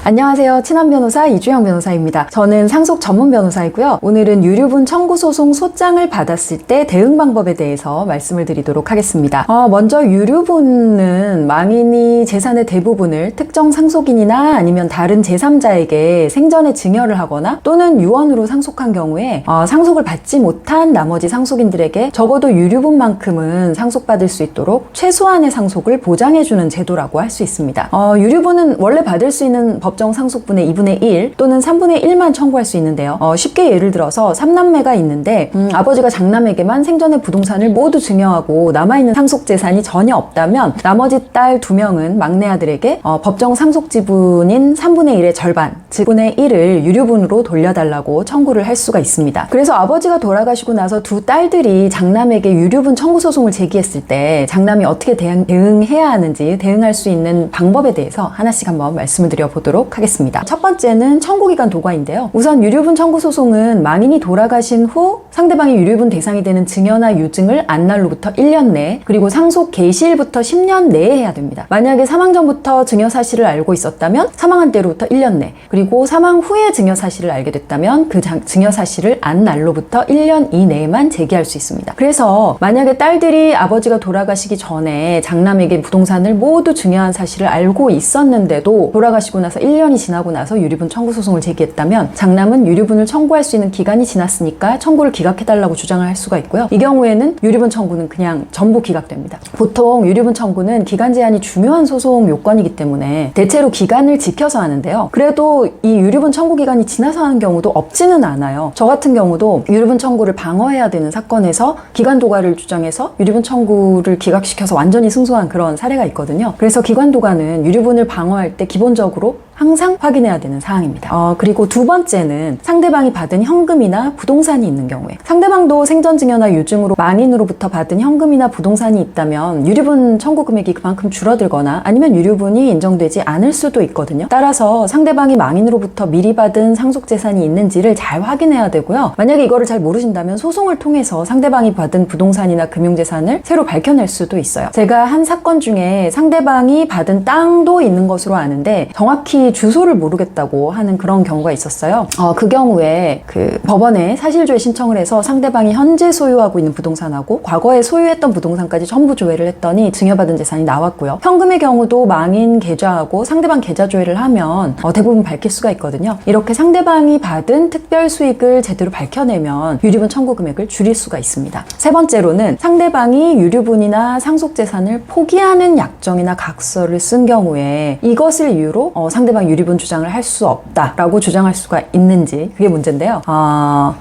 안녕하세요. 친한 변호사 이주영 변호사입니다. 저는 상속 전문 변호사이고요. 오늘은 유류분 청구 소송 소장을 받았을 때 대응 방법에 대해서 말씀을 드리도록 하겠습니다. 먼저 유류분은 망인이 재산의 대부분을 특정 상속인이나 아니면 다른 제3자에게 생전에 증여를 하거나 또는 유언으로 상속한 경우에 상속을 받지 못한 나머지 상속인들에게 적어도 유류분만큼은 상속받을 수 있도록 최소한의 상속을 보장해주는 제도라고 할 수 있습니다. 유류분은 원래 받을 수 있는 법정 상속분의 2분의 1 또는 3분의 1만 청구할 수 있는데요. 쉽게 예를 들어서 3남매가 있는데 아버지가 장남에게만 생전의 부동산을 모두 증여하고 남아있는 상속 재산이 전혀 없다면 나머지 딸 2명은 막내 아들에게 법정 상속 지분인 3분의 1의 절반, 즉 2분의 1을 유류분으로 돌려달라고 청구를 할 수가 있습니다. 그래서 아버지가 돌아가시고 나서 두 딸들이 장남에게 유류분 청구 소송을 제기했을 때 장남이 어떻게 대응해야 하는지 대응할 수 있는 방법에 대해서 하나씩 한번 말씀을 드려보도록 하겠습니다. 첫 번째는 청구기간 도과인데요. 우선 유류분 청구 소송은 망인이 돌아가신 후 상대방이 유류분 대상이 되는 증여나 유증을 안 날로부터 1년 내, 그리고 상속 개시일부터 10년 내에 해야 됩니다. 만약에 사망 전부터 증여 사실을 알고 있었다면 사망한 때로부터 1년 내, 그리고 사망 후에 증여 사실을 알게 됐다면 그 증여 사실을 안 날로부터 1년 이내에만 제기할 수 있습니다. 그래서 만약에 딸들이 아버지가 돌아가시기 전에 장남에게 부동산을 모두 증여한 사실을 알고 있었는데도 돌아가시고 나서 1년이 지나고 나서 유류분 청구 소송을 제기했다면 장남은 유류분을 청구할 수 있는 기간이 지났으니까 청구를 기각해달라고 주장을 할 수가 있고요. 이 경우에는 유류분 청구는 그냥 전부 기각됩니다. 보통 유류분 청구는 기간 제한이 중요한 소송 요건이기 때문에 대체로 기간을 지켜서 하는데요. 그래도 이 유류분 청구 기간이 지나서 하는 경우도 없지는 않아요. 저 같은 경우도 유류분 청구를 방어해야 되는 사건에서 기간 도과를 주장해서 유류분 청구를 기각시켜서 완전히 승소한 그런 사례가 있거든요. 그래서 기간 도과는 유류분을 방어할 때 기본적으로 항상 확인해야 되는 사항입니다. 그리고 두 번째는 상대방이 받은 현금이나 부동산이 있는 경우에, 상대방도 생전 증여나 유증으로 망인으로부터 받은 현금이나 부동산이 있다면 유류분 청구 금액이 그만큼 줄어들거나 아니면 유류분이 인정되지 않을 수도 있거든요. 따라서 상대방이 망인으로부터 미리 받은 상속 재산이 있는지를 잘 확인해야 되고요. 만약에 이거를 잘 모르신다면 소송을 통해서 상대방이 받은 부동산이나 금융재산을 새로 밝혀낼 수도 있어요. 제가 한 사건 중에 상대방이 받은 땅도 있는 것으로 아는데 정확히 주소를 모르겠다고 하는 그런 경우가 있었어요. 그 경우에 법원에 사실조회 신청을 해서 상대방이 현재 소유하고 있는 부동산하고 과거에 소유했던 부동산까지 전부 조회를 했더니 증여받은 재산이 나왔고요. 현금의 경우도 망인 계좌하고 상대방 계좌 조회를 하면 대부분 밝힐 수가 있거든요. 이렇게 상대방이 받은 특별 수익을 제대로 밝혀내면 유류분 청구 금액을 줄일 수가 있습니다. 세 번째로는 상대방이 유류분이나 상속 재산을 포기하는 약정이나 각서를 쓴 경우에 이것을 이유로 상대방 유류분 주장을 할 수 없다라고 주장할 수가 있는지, 그게 문제인데요.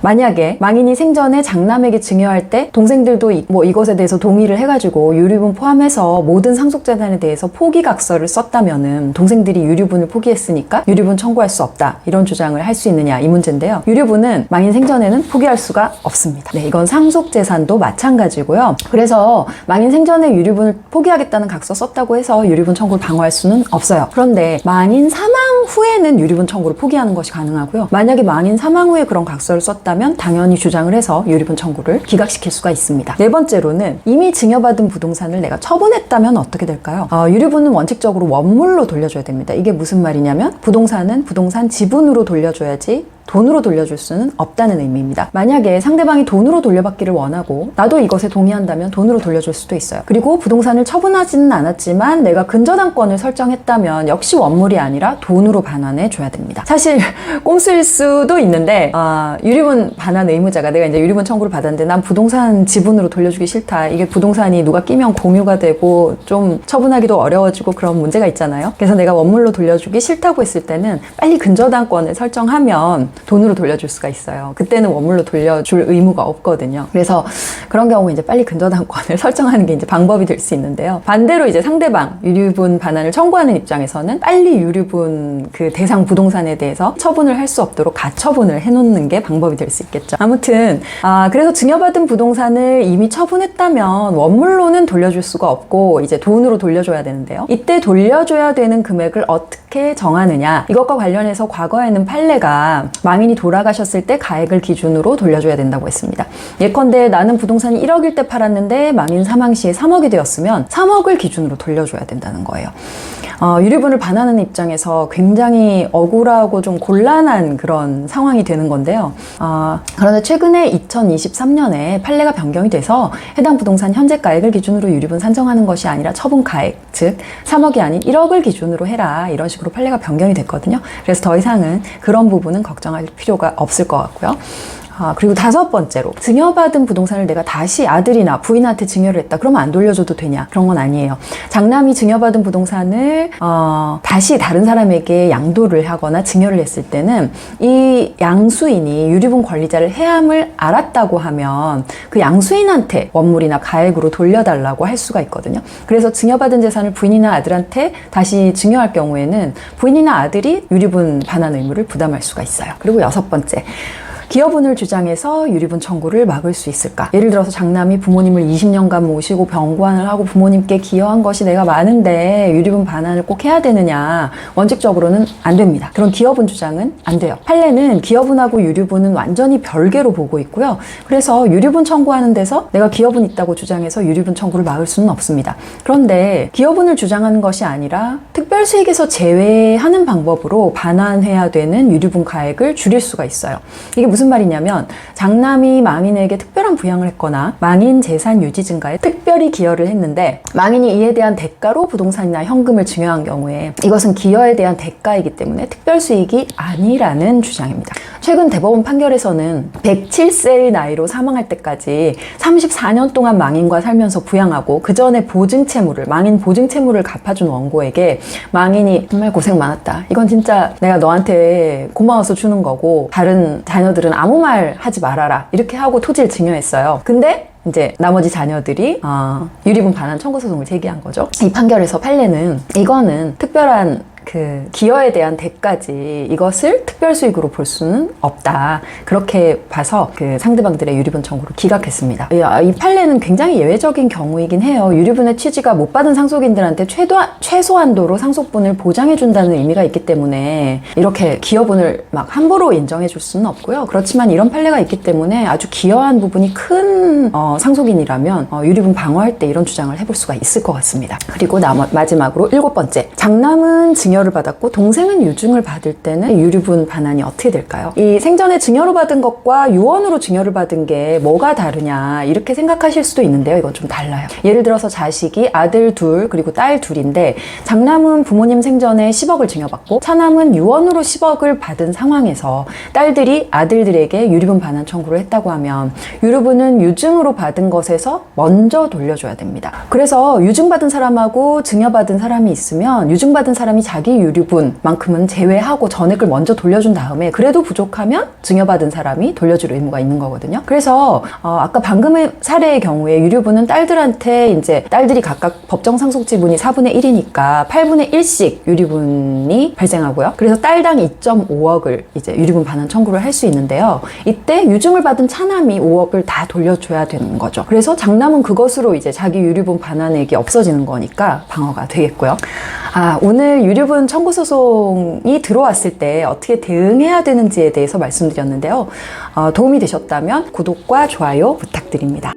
만약에 망인이 생전에 장남에게 증여할 때 동생들도 이것에 대해서 동의를 해가지고 유류분 포함해서 모든 상속재산에 대해서 포기각서를 썼다면은 동생들이 유류분을 포기했으니까 유류분 청구할 수 없다, 이런 주장을 할 수 있느냐, 이 문제인데요. 유류분은 망인 생전에는 포기할 수가 없습니다. 네, 이건 상속재산도 마찬가지고요. 그래서 망인 생전에 유류분을 포기하겠다는 각서 썼다고 해서 유류분 청구를 방어할 수는 없어요. 그런데 망인 사망 후에는 유류분 청구를 포기하는 것이 가능하고요. 만약에 망인 사망 후에 그런 각서를 썼다면 당연히 주장을 해서 유류분 청구를 기각시킬 수가 있습니다. 네 번째로는 이미 증여받은 부동산을 내가 처분했다면 어떻게 될까요? 유류분은 원칙적으로 원물로 돌려줘야 됩니다. 이게 무슨 말이냐면 부동산은 부동산 지분으로 돌려줘야지 돈으로 돌려줄 수는 없다는 의미입니다. 만약에 상대방이 돈으로 돌려받기를 원하고 나도 이것에 동의한다면 돈으로 돌려줄 수도 있어요. 그리고 부동산을 처분하지는 않았지만 내가 근저당권을 설정했다면 역시 원물이 아니라 돈으로 반환해 줘야 됩니다. 사실 꼼수일 수도 있는데 유류분 반환 의무자가, 내가 이제 유류분 청구를 받았는데 난 부동산 지분으로 돌려주기 싫다, 이게 부동산이 누가 끼면 공유가 되고 좀 처분하기도 어려워지고 그런 문제가 있잖아요. 그래서 내가 원물로 돌려주기 싫다고 했을 때는 빨리 근저당권을 설정하면 돈으로 돌려줄 수가 있어요. 그때는 원물로 돌려줄 의무가 없거든요. 그래서 그런 경우 이제 빨리 근저당권을 설정하는 게 이제 방법이 될 수 있는데요. 반대로 이제 상대방 유류분 반환을 청구하는 입장에서는 빨리 유류분 그 대상 부동산에 대해서 처분을 할 수 없도록 가처분을 해놓는 게 방법이 될 수 있겠죠. 아무튼 그래서 증여받은 부동산을 이미 처분했다면 원물로는 돌려줄 수가 없고 이제 돈으로 돌려줘야 되는데요. 이때 돌려줘야 되는 금액을 어떻게 어떻게 정하느냐, 이것과 관련해서 과거에는 판례가 망인이 돌아가셨을 때 가액을 기준으로 돌려줘야 된다고 했습니다. 예컨대 나는 부동산이 1억일 때 팔았는데 망인 사망 시에 3억이 되었으면 3억을 기준으로 돌려줘야 된다는 거예요. 유류분을 반환하는 입장에서 굉장히 억울하고 좀 곤란한 그런 상황이 되는 건데요. 그런데 최근에 2023년에 판례가 변경이 돼서 해당 부동산 현재 가액을 기준으로 유류분 산정하는 것이 아니라 처분 가액, 즉 3억이 아닌 1억을 기준으로 해라, 이런 식으로 판례가 변경이 됐거든요. 그래서 더 이상은 그런 부분은 걱정할 필요가 없을 것 같고요. 그리고 5번째로, 증여받은 부동산을 내가 다시 아들이나 부인한테 증여를 했다. 그러면 안 돌려줘도 되냐? 그런 건 아니에요. 장남이 증여받은 부동산을 다시 다른 사람에게 양도를 하거나 증여를 했을 때는 이 양수인이 유류분 권리자를 해함을 알았다고 하면 그 양수인한테 원물이나 가액으로 돌려달라고 할 수가 있거든요. 그래서 증여받은 재산을 부인이나 아들한테 다시 증여할 경우에는 부인이나 아들이 유류분 반환 의무를 부담할 수가 있어요. 그리고 6번째, 기여분을 주장해서 유류분 청구를 막을 수 있을까? 예를 들어서 장남이 부모님을 20년간 모시고 병관을 하고 부모님께 기여한 것이 내가 많은데 유류분 반환을 꼭 해야 되느냐? 원칙적으로는 안 됩니다. 그런 기여분 주장은 안 돼요. 판례는 기여분하고 유류분은 완전히 별개로 보고 있고요. 그래서 유류분 청구하는 데서 내가 기여분 있다고 주장해서 유류분 청구를 막을 수는 없습니다. 그런데 기여분을 주장하는 것이 아니라 특별수익에서 제외하는 방법으로 반환해야 되는 유류분 가액을 줄일 수가 있어요. 이게 무슨 말이냐면, 장남이 망인에게 특별한 부양을 했거나 망인 재산 유지 증가에 특별히 기여를 했는데 망인이 이에 대한 대가로 부동산이나 현금을 증여한 경우에 이것은 기여에 대한 대가이기 때문에 특별수익이 아니라는 주장입니다. 최근 대법원 판결에서는 107세의 나이로 사망할 때까지 34년 동안 망인과 살면서 부양하고 그 전에 보증채무를, 망인 보증채무를 갚아준 원고에게 망인이 정말 고생 많았다, 이건 진짜 내가 너한테 고마워서 주는 거고 다른 자녀들은 아무 말 하지 말아라, 이렇게 하고 토지를 증여했어요. 근데 이제 나머지 자녀들이 유류분 반환 청구 소송을 제기한 거죠. 이 판결에서 판례는 이거는 특별한 그 기여에 대한 대가지 이것을 특별수익으로 볼 수는 없다, 그렇게 봐서 그 상대방들의 유류분 청구를 기각했습니다. 이 판례는 굉장히 예외적인 경우이긴 해요. 유류분의 취지가 못 받은 상속인들한테 최소한도로 상속분을 보장해준다는 의미가 있기 때문에 이렇게 기여분을 막 함부로 인정해줄 수는 없고요. 그렇지만 이런 판례가 있기 때문에 아주 기여한 부분이 큰 상속인이라면 유류분 방어할 때 이런 주장을 해볼 수가 있을 것 같습니다. 그리고 마지막으로 7번째, 장남은 증여를 받았고 동생은 유증을 받을 때는 유류분 반환이 어떻게 될까요? 이 생전에 증여로 받은 것과 유언으로 증여를 받은 게 뭐가 다르냐, 이렇게 생각하실 수도 있는데요. 이건 좀 달라요. 예를 들어서 자식이 아들 둘 그리고 딸 둘인데 장남은 부모님 생전에 10억을 증여받고 차남은 유언으로 10억을 받은 상황에서 딸들이 아들들에게 유류분 반환 청구를 했다고 하면 유류분은 유증으로 받은 것에서 먼저 돌려줘야 됩니다. 그래서 유증받은 사람하고 증여받은 사람이 있으면 유증받은 사람이 자기 유류분만큼은 제외하고 전액을 먼저 돌려준 다음에 그래도 부족하면 증여받은 사람이 돌려줄 의무가 있는 거거든요. 그래서 아까 방금의 사례의 경우에 유류분은 딸들한테 이제 딸들이 각각 법정 상속 지분이 4분의 1이니까 8분의 1씩 유류분이 발생하고요. 그래서 딸당 2.5억을 이제 유류분 반환 청구를 할 수 있는데요. 이때 유증을 받은 차남이 5억을 다 돌려줘야 되는 거죠. 그래서 장남은 그것으로 이제 자기 유류분 반환액이 없어지는 거니까 방어가 되겠고요. 오늘 유류분 청구 소송이 들어왔을 때 어떻게 대응해야 되는지에 대해서 말씀드렸는데요. 도움이 되셨다면 구독과 좋아요 부탁드립니다.